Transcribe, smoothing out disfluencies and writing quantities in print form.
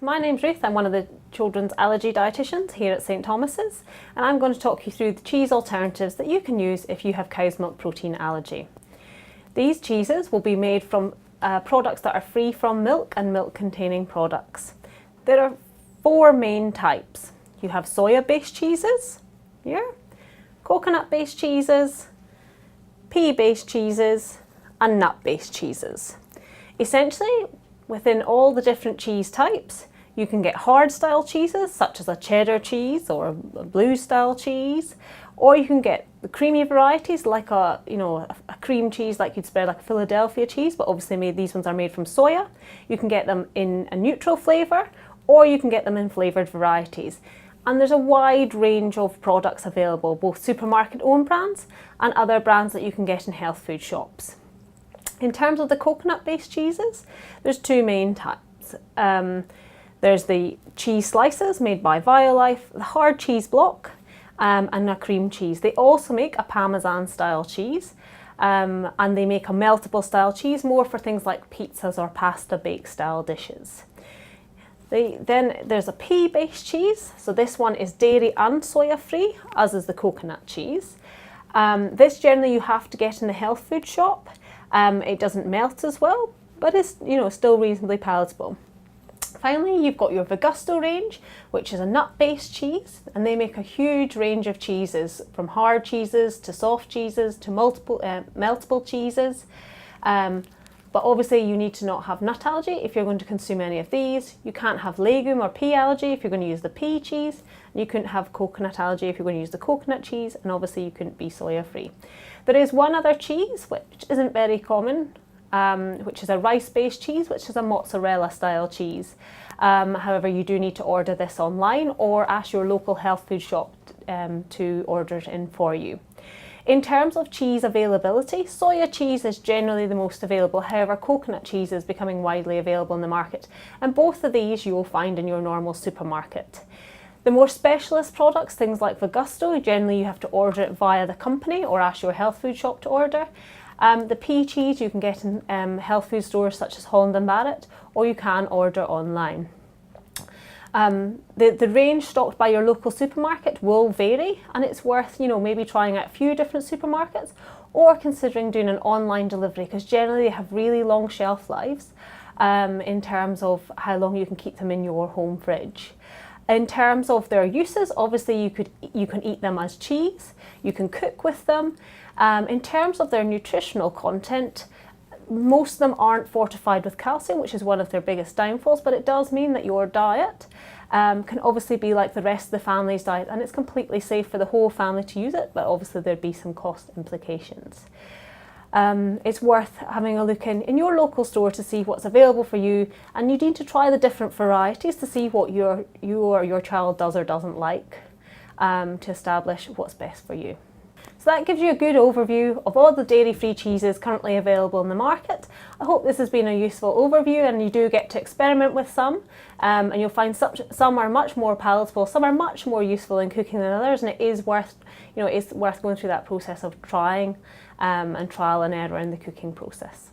My name's Ruth, I'm one of the children's allergy dietitians here at St Thomas's, and I'm going to talk you through the cheese alternatives that you can use if you have cow's milk protein allergy. These cheeses will be made from products that are free from milk and milk containing products. There are 4 main types. You have soya-based cheeses, coconut-based cheeses, pea-based cheeses, and nut-based cheeses. Essentially, within all the different cheese types, you can get hard style cheeses such as a cheddar cheese or a blue style cheese, or you can get the creamy varieties like a cream cheese like you'd spread like a Philadelphia cheese, but obviously these ones are made from soya. You can get them in a neutral flavour, or you can get them in flavoured varieties. And there's a wide range of products available, both supermarket owned brands and other brands that you can get in health food shops. In terms of the coconut-based cheeses, there's 2 main types. There's the cheese slices made by Violife, the hard cheese block, and a cream cheese. They also make a Parmesan style cheese, and they make a meltable style cheese more for things like pizzas or pasta bake style dishes. Then there's a pea-based cheese. So this one is dairy and soya free, as is the coconut cheese. This generally you have to get in the health food shop. It doesn't melt as well, but it's still reasonably palatable. Finally, you've got your Vegusto range, which is a nut-based cheese, and they make a huge range of cheeses, from hard cheeses to soft cheeses to multiple meltable cheeses. But obviously you need to not have nut allergy if you're going to consume any of these. You can't have legume or pea allergy if you're going to use the pea cheese. And you couldn't have coconut allergy if you're going to use the coconut cheese, and obviously you couldn't be soya free. There is one other cheese which isn't very common, which is a rice-based cheese, which is a mozzarella style cheese. However, you do need to order this online or ask your local health food shop to order it in for you. In terms of cheese availability, soya cheese is generally the most available. However, coconut cheese is becoming widely available in the market, and both of these you will find in your normal supermarket. The more specialist products, things like Vegusto, generally you have to order it via the company or ask your health food shop to order. The pea cheese you can get in health food stores such as Holland & Barrett, or you can order online. The range stocked by your local supermarket will vary, and it's worth maybe trying out a few different supermarkets or considering doing an online delivery, because generally they have really long shelf lives in terms of how long you can keep them in your home fridge. In terms of their uses, obviously you can eat them as cheese, you can cook with them. In terms of their nutritional content, most of them aren't fortified with calcium, which is one of their biggest downfalls, but it does mean that your diet can obviously be like the rest of the family's diet, and it's completely safe for the whole family to use it, but obviously there'd be some cost implications. It's worth having a look in your local store to see what's available for you, and you need to try the different varieties to see what you or your child does or doesn't like to establish what's best for you. So that gives you a good overview of all the dairy-free cheeses currently available in the market. I hope this has been a useful overview, and you do get to experiment with some, and you'll find some are much more palatable, some are much more useful in cooking than others, and it is worth going through that process of trying and trial and error in the cooking process.